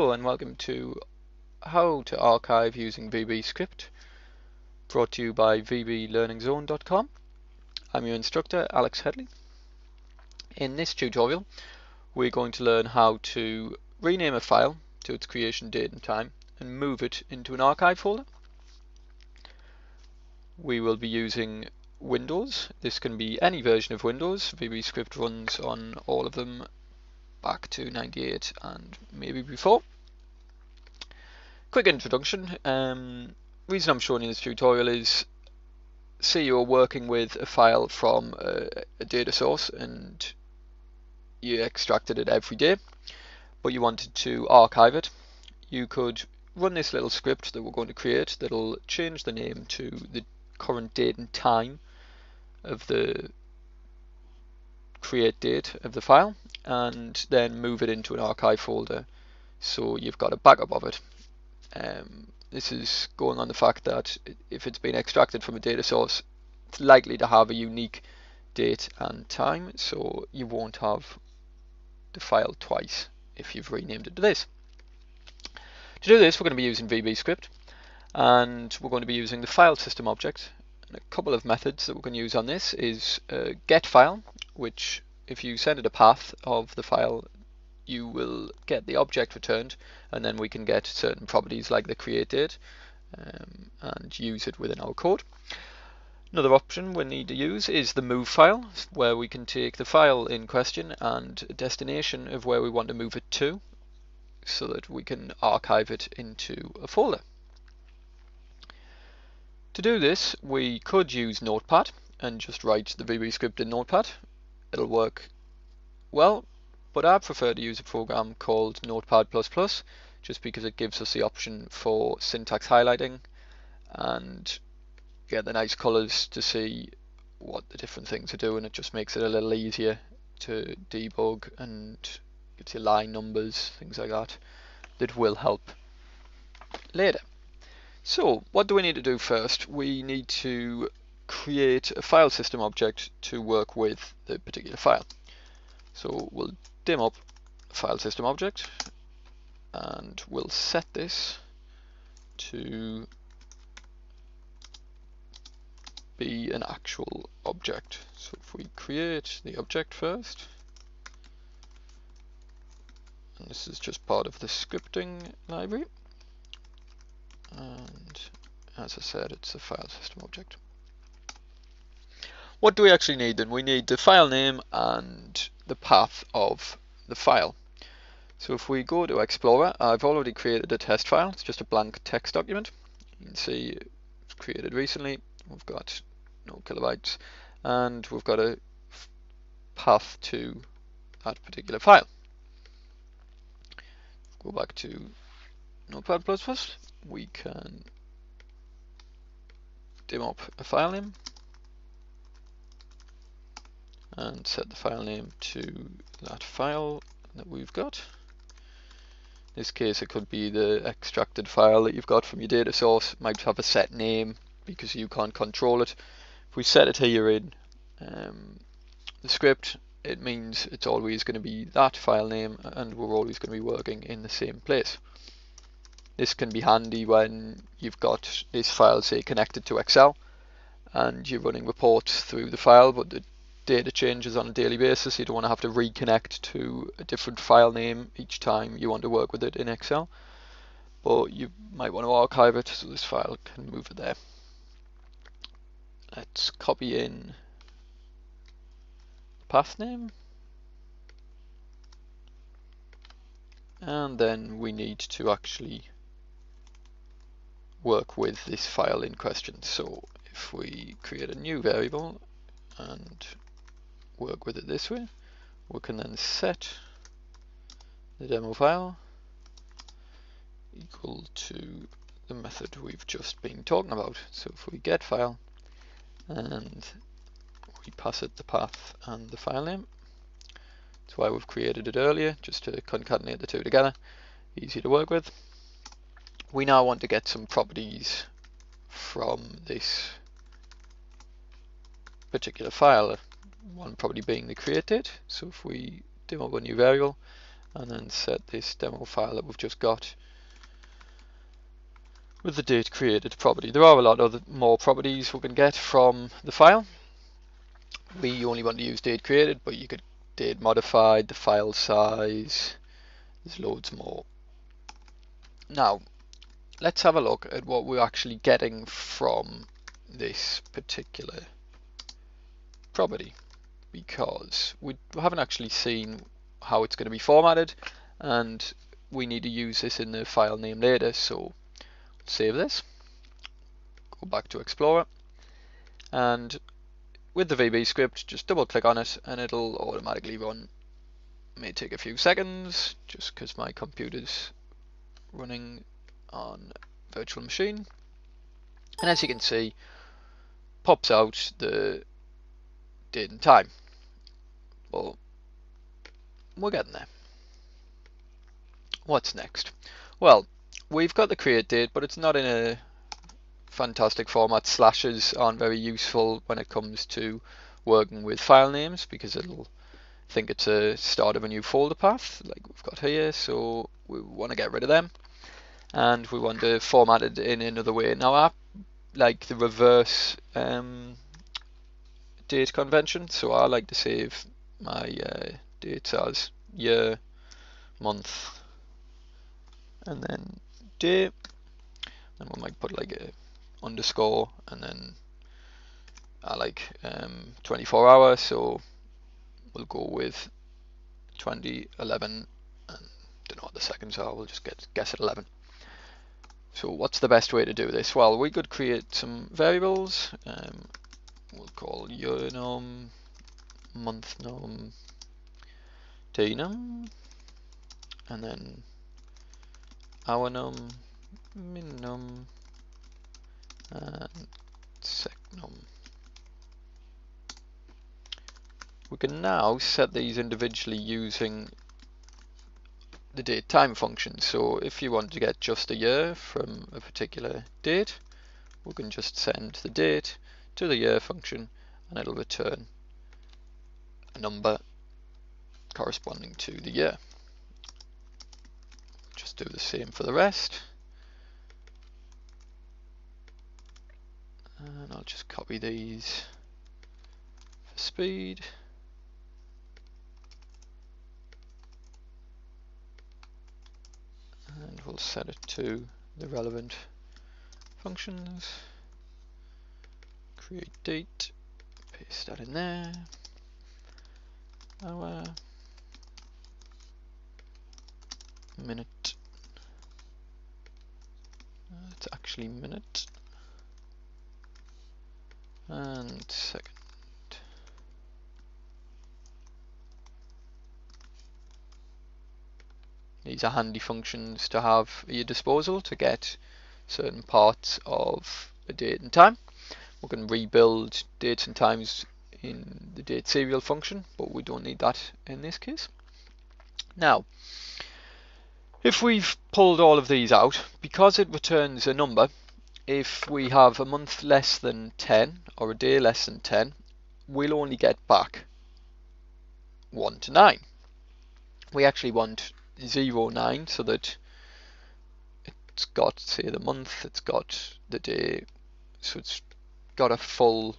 Hello and welcome to How to Archive using VBScript, brought to you by vblearningzone.com. I'm your instructor, Alex Headley. In this tutorial, we're going to learn how to rename a file to its creation date and time and move it into an archive folder. We will be using Windows. This can be any version of Windows. VBScript runs on all of them back to 98 and maybe before. Quick introduction. Reason I'm showing you this tutorial is, say you're working with a file from a data source and you extracted it every day, but you wanted to archive it. You could run this little script that we're going to create that'll change the name to the current date and time of the create date of the file, and then move it into an archive folder so you've got a backup of it. This is going on the fact that if it's been extracted from a data source, it's likely to have a unique date and time, so you won't have the file twice if you've renamed it to this. To do this, we're going to be using VBScript, and we're going to be using the file system object. And a couple of methods that we're going to use on this is getFile, which if you send it a path of the file, you will get the object returned, and then we can get certain properties like the create date and use it within our code. Another option we need to use is the move file, where we can take the file in question and a destination of where we want to move it to, so that we can archive it into a folder. To do this, we could use Notepad and just write the VBScript in Notepad. It'll work well, but I prefer to use a program called Notepad++, just because it gives us the option for syntax highlighting and get the nice colors to see what the different things are doing. It just makes it a little easier to debug and gives you line numbers, things like that, that will help later. So what do we need to do first? We need to create a file system object to work with the particular file. So we'll dim up file system object, and we'll set this to be an actual object. So if we create the object first, and this is just part of the scripting library, and as I said, it's a file system object. What do we actually need then? We need the file name and the path of the file. So if we go to Explorer, I've already created a test file. It's just a blank text document. You can see it's created recently. We've got no kilobytes, and we've got a path to that particular file. Go back to Notepad++. We can dim up a file name and set the file name to that file that we've got. In this case, it could be the extracted file that you've got from your data source. It might have a set name because you can't control it. If we set it here in the script, it means it's always going to be that file name, and we're always going to be working in the same place. This can be handy when you've got this file, say, connected to Excel, and you're running reports through the file, but the data changes on a daily basis. You don't want to have to reconnect to a different file name each time you want to work with it in Excel, but you might want to archive it, so this file can move it there. Let's copy in the path name, and then we need to actually work with this file in question. So if we create a new variable and work with it this way, we can then set the demo file equal to the method we've just been talking about. So if we get file and we pass it the path and the file name, that's why we've created it earlier, just to concatenate the two together, easy to work with. We now want to get some properties from this particular file, one probably being the create date. So if we dim up a new variable and then set this demo file that we've just got with the date created property. There are a lot of more properties we can get from the file. We only want to use date created, but you could date modified, the file size, there's loads more. Now let's have a look at what we're actually getting from this particular property, because we haven't actually seen how it's going to be formatted, and we need to use this in the file name later. So save this, go back to Explorer, and with the VBScript just double click on it and it'll automatically run. It may take a few seconds just because my computer's running on virtual machine, and as you can see, pops out the date and time. Well, we're getting there. What's next? Well, we've got the create date, but it's not in a fantastic format. Slashes aren't very useful when it comes to working with file names, because it'll think it's a start of a new folder path like we've got here, so we want to get rid of them, and we want to format it in another way. Now I like the reverse date convention, so I like to save my dates as year, month, and then day, and we might put like a underscore, and then I like 24 hours, so we'll go with 2011, and don't know what the seconds are, we'll just guess at 11. So what's the best way to do this? Well, we could create some variables. We'll call year num, month num, day num, and then hour num, min num, and sec num. We can now set these individually using the date time function. So if you want to get just a year from a particular date, we can just send the date to the year function and it'll return a number corresponding to the year. Just do the same for the rest, and I'll just copy these for speed. And we'll set it to the relevant functions. Create date, paste that in there. Hour, minute, it's actually minute, and second. These are handy functions to have at your disposal to get certain parts of a date and time. We can rebuild dates and times in the date serial function, but we don't need that in this case. Now, if we've pulled all of these out, because it returns a number, if we have a month less than 10 or a day less than 10, we'll only get back 1 to 9. We actually want 0, 9, so that it's got, say, the month, it's got the day, so it's got a full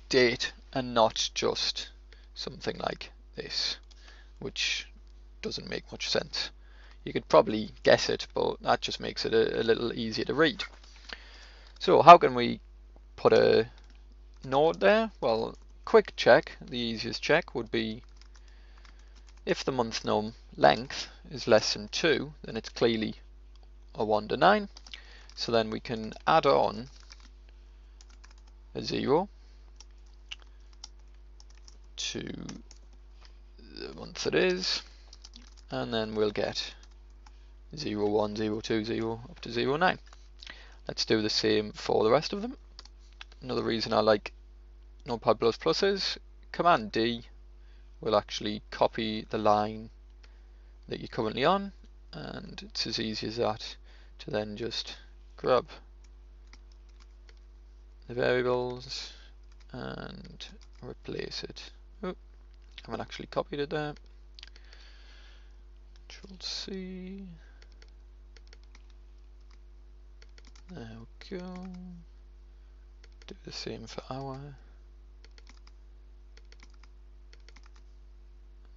date and not just something like this, which doesn't make much sense. You could probably guess it, but that just makes it a little easier to read. So how can we put a note there? Well, quick check, the easiest check would be if the month num length is less than 2, then it's clearly a 1 to 9. So then we can add on a 0 to the month it is, and then we'll get 0, 1, 0, 2, 0 up to 0, 9. Let's do the same for the rest of them. Another reason I like Notepad++ is Command D will actually copy the line that you're currently on, and it's as easy as that to then just grab the variables and replace it. Oh, I haven't actually copied it there. Control-C. There we go. Do the same for hour.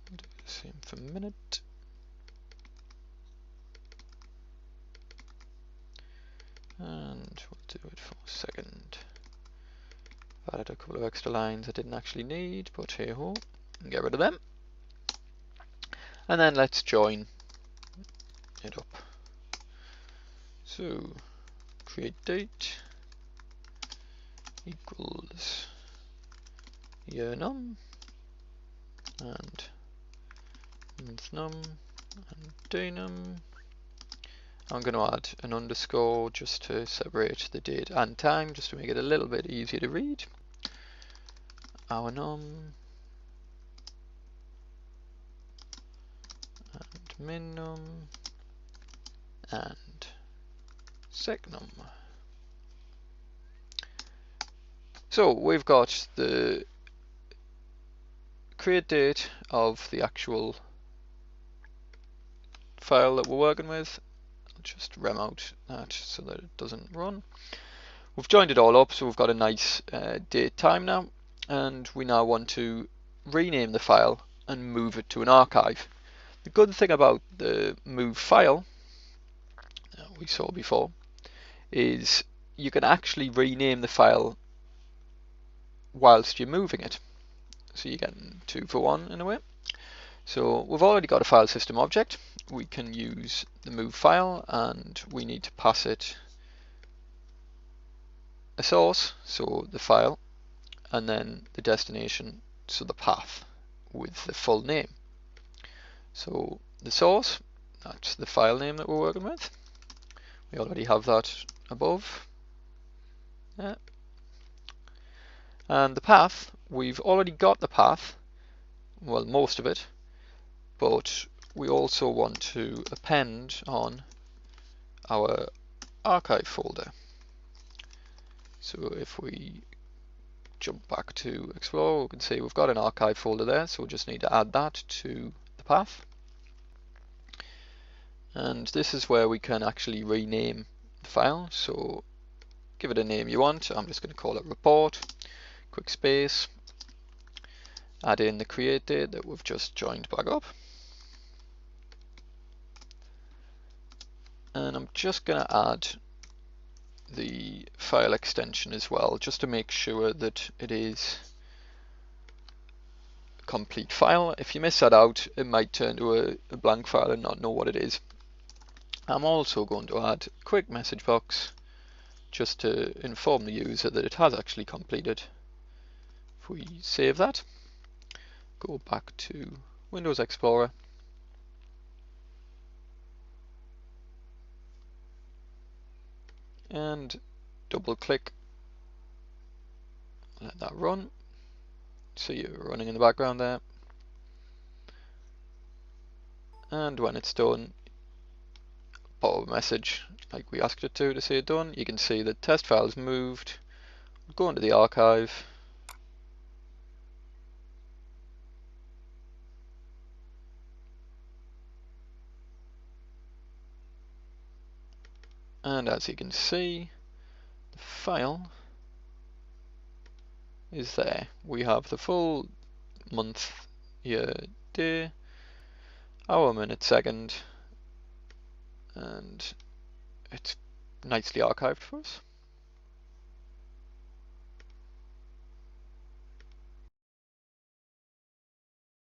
Do the same for minute. And we'll do it for second. Added a couple of extra lines I didn't actually need, but hey ho, get rid of them. And then let's join it up. So create date equals year num and month num and day num. I'm going to add an underscore just to separate the date and time, just to make it a little bit easier to read. Hour num and min num and sec num. So we've got the create date of the actual file that we're working with. I'll just rem out that so that it doesn't run. We've joined it all up, so we've got a nice date time now, and we now want to rename the file and move it to an archive. The good thing about the move file that we saw before is you can actually rename the file whilst you're moving it. So you're getting 2 for 1 in a way. So we've already got a file system object. We can use the move file, and we need to pass it a source, so the file, and then the destination, so the path with the full name. So the source, that's the file name that we're working with. We already have that above. Yeah. And the path, we've already got the path, well, most of it, but we also want to append on our archive folder. So if we jump back to Explorer, we can see we've got an archive folder there, so we just need to add that to the path. And this is where we can actually rename the file, so give it a name you want. I'm just going to call it report, quick space, add in the create date that we've just joined back up. And I'm just going to add the file extension as well, just to make sure that it is a complete file. If you miss that out, it might turn to a blank file and not know what it is. I'm also going to add a quick message box just to inform the user that it has actually completed. If we save that, go back to Windows Explorer, and double click, let that run. See it running in the background there. And when it's done, pop a message like we asked it to say done. You can see the test file is moved. Go into the archive. And as you can see, the file is there. We have the full month, year, day, hour, minute, second, and it's nicely archived for us.